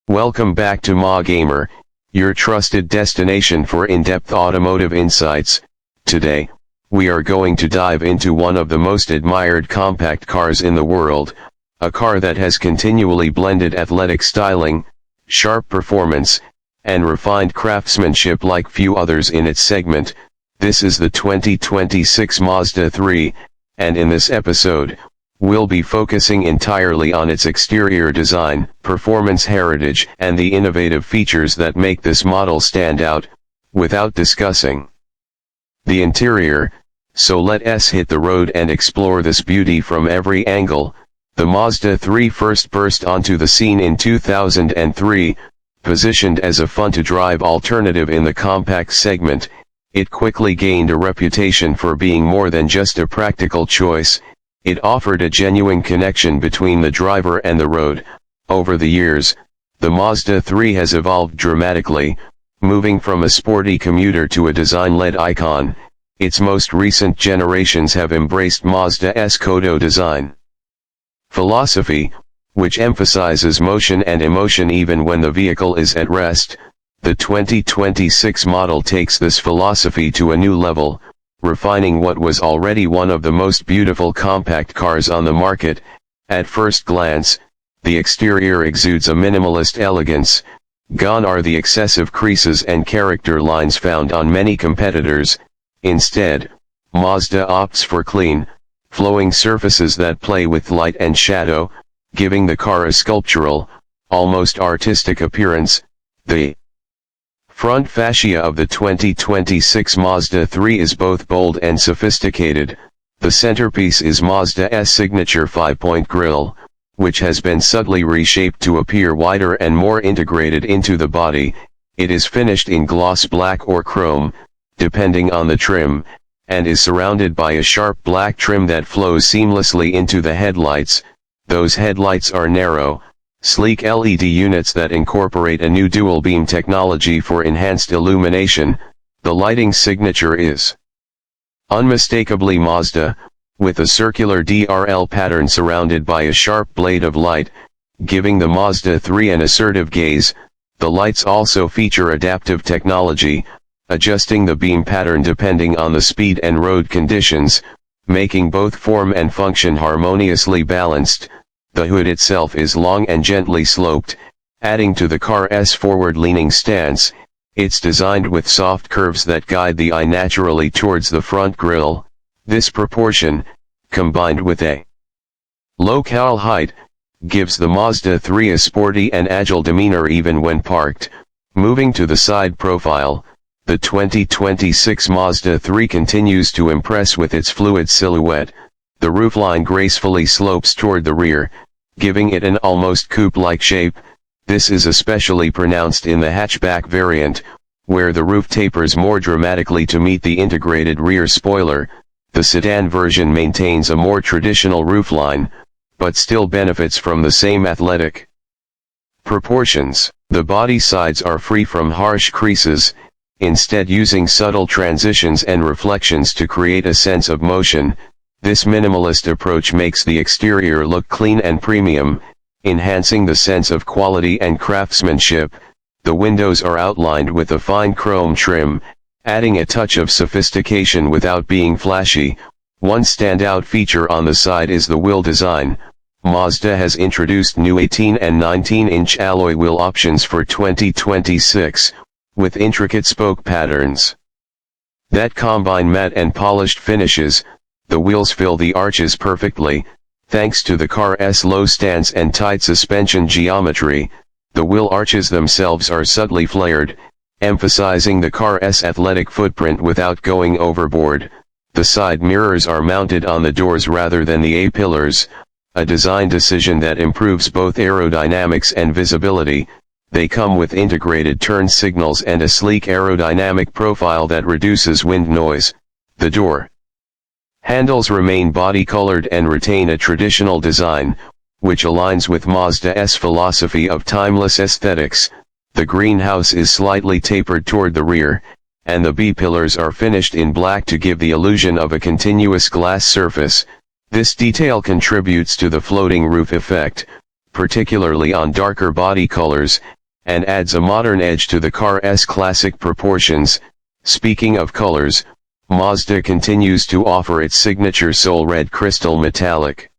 Welcome back to Ma Gamer, your trusted destination for in-depth automotive insights. Today, we are going to dive into one of the most admired compact cars in the world, a car that has continually blended athletic styling, sharp performance, and refined craftsmanship like few others in its segment. This is the 2026 Mazda 3, and in this episode, we'll be focusing entirely on its exterior design, performance heritage, and the innovative features that make this model stand out, without discussing the interior. So let us hit the road and explore this beauty from every angle. The Mazda 3 first burst onto the scene in 2003, positioned as a fun-to-drive alternative in the compact segment. It quickly gained a reputation for being more than just a practical choice. It offered a genuine connection between the driver and the road. Over the years, the Mazda 3 has evolved dramatically, moving from a sporty commuter to a design-led icon. Its most recent generations have embraced Mazda's Kodo design philosophy, which emphasizes motion and emotion even when the vehicle is at rest. The 2026 model takes this philosophy to a new level, refining what was already one of the most beautiful compact cars on the market. At first glance, the exterior exudes a minimalist elegance. Gone are the excessive creases and character lines found on many competitors. Instead, Mazda opts for clean, flowing surfaces that play with light and shadow, giving the car a sculptural, almost artistic appearance. The front fascia of the 2026 Mazda 3 is both bold and sophisticated. The centerpiece is Mazda's signature 5-point grille, which has been subtly reshaped to appear wider and more integrated into the body. It is finished in gloss black or chrome, depending on the trim, and is surrounded by a sharp black trim that flows seamlessly into the headlights. Those headlights are narrow, sleek LED units that incorporate a new dual-beam technology for enhanced illumination. The lighting signature is unmistakably Mazda, with a circular DRL pattern surrounded by a sharp blade of light, giving the Mazda 3 an assertive gaze. The lights also feature adaptive technology, adjusting the beam pattern depending on the speed and road conditions, making both form and function harmoniously balanced. The hood itself is long and gently sloped, adding to the car's forward-leaning stance. It's designed with soft curves that guide the eye naturally towards the front grille. This proportion, combined with a low cowl height, gives the Mazda 3 a sporty and agile demeanor even when parked. Moving to the side profile, the 2026 Mazda 3 continues to impress with its fluid silhouette. The roofline gracefully slopes toward the rear, giving it an almost coupe-like shape. This is especially pronounced in the hatchback variant, where the roof tapers more dramatically to meet the integrated rear spoiler. The sedan version maintains a more traditional roofline, but still benefits from the same athletic proportions. The body sides are free from harsh creases, instead using subtle transitions and reflections to create a sense of motion. This minimalist approach makes the exterior look clean and premium, enhancing the sense of quality and craftsmanship. The windows are outlined with a fine chrome trim, adding a touch of sophistication without being flashy. One standout feature on the side is the wheel design. Mazda has introduced new 18 and 19-inch alloy wheel options for 2026, with intricate spoke patterns that combine matte and polished finishes. The wheels fill the arches perfectly, thanks to the car's low stance and tight suspension geometry. The wheel arches themselves are subtly flared, emphasizing the car's athletic footprint without going overboard. The side mirrors are mounted on the doors rather than the A-pillars, a design decision that improves both aerodynamics and visibility. They come with integrated turn signals and a sleek aerodynamic profile that reduces wind noise. The door handles remain body-colored and retain a traditional design, which aligns with Mazda's philosophy of timeless aesthetics. The greenhouse is slightly tapered toward the rear, and the B-pillars are finished in black to give the illusion of a continuous glass surface. This detail contributes to the floating roof effect, particularly on darker body colors, and adds a modern edge to the car's classic proportions. Speaking of colors, Mazda continues to offer its signature Soul Red Crystal Metallic,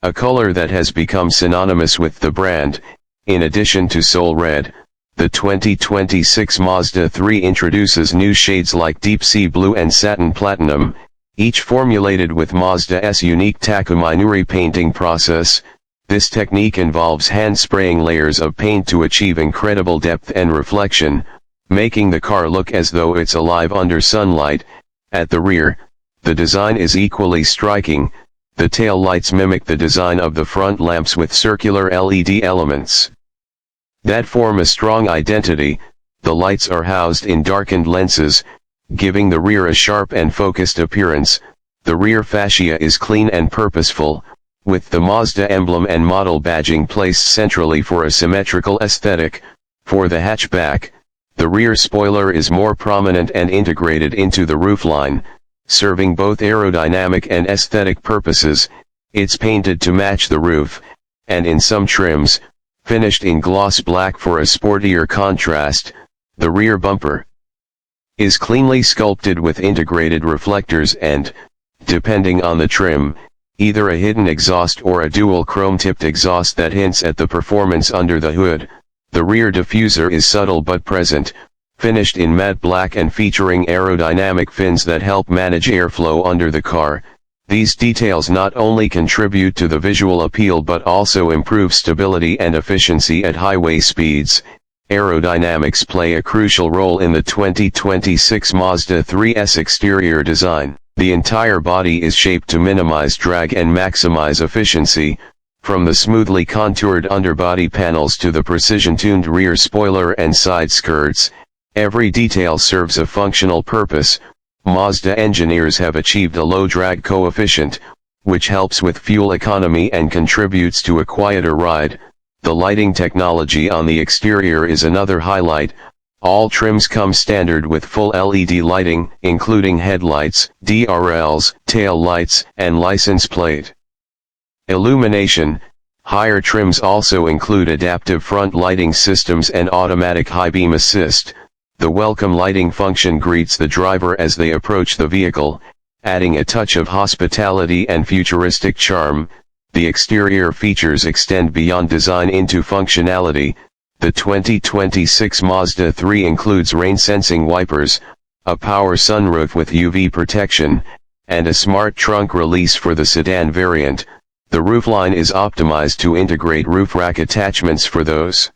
a color that has become synonymous with the brand. In addition to Soul Red, the 2026 Mazda 3 introduces new shades like Deep Sea Blue and Satin Platinum, each formulated with Mazda's unique Takuminuri painting process. This technique involves hand-spraying layers of paint to achieve incredible depth and reflection, making the car look as though it's alive under sunlight. At the rear, the design is equally striking. The tail lights mimic the design of the front lamps with circular LED elements that form a strong identity. The lights are housed in darkened lenses, giving the rear a sharp and focused appearance. The rear fascia is clean and purposeful, with the Mazda emblem and model badging placed centrally for a symmetrical aesthetic. For the hatchback, the rear spoiler is more prominent and integrated into the roofline, serving both aerodynamic and aesthetic purposes. It's painted to match the roof, and in some trims, finished in gloss black for a sportier contrast. The rear bumper is cleanly sculpted with integrated reflectors and, depending on the trim, either a hidden exhaust or a dual chrome-tipped exhaust that hints at the performance under the hood. The rear diffuser is subtle but present, finished in matte black and featuring aerodynamic fins that help manage airflow under the car. These details not only contribute to the visual appeal but also improve stability and efficiency at highway speeds. Aerodynamics play a crucial role in the 2026 Mazda 3's exterior design. The entire body is shaped to minimize drag and maximize efficiency, from the smoothly contoured underbody panels to the precision-tuned rear spoiler and side skirts. Every detail serves a functional purpose. Mazda engineers have achieved a low drag coefficient, which helps with fuel economy and contributes to a quieter ride. The lighting technology on the exterior is another highlight. All trims come standard with full LED lighting, including headlights, DRLs, tail lights, and license plate illumination. Higher trims also include adaptive front lighting systems and automatic high beam assist. The welcome lighting function greets the driver as they approach the vehicle, adding a touch of hospitality and futuristic charm. The exterior features extend beyond design into functionality. The 2026 Mazda 3 includes rain-sensing wipers, a power sunroof with UV protection, and a smart trunk release for the sedan variant. The roofline is optimized to integrate roof rack attachments for those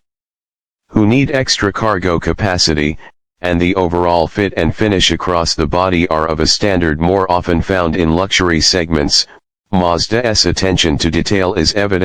who need extra cargo capacity, and the overall fit and finish across the body are of a standard more often found in luxury segments. Mazda's attention to detail is evident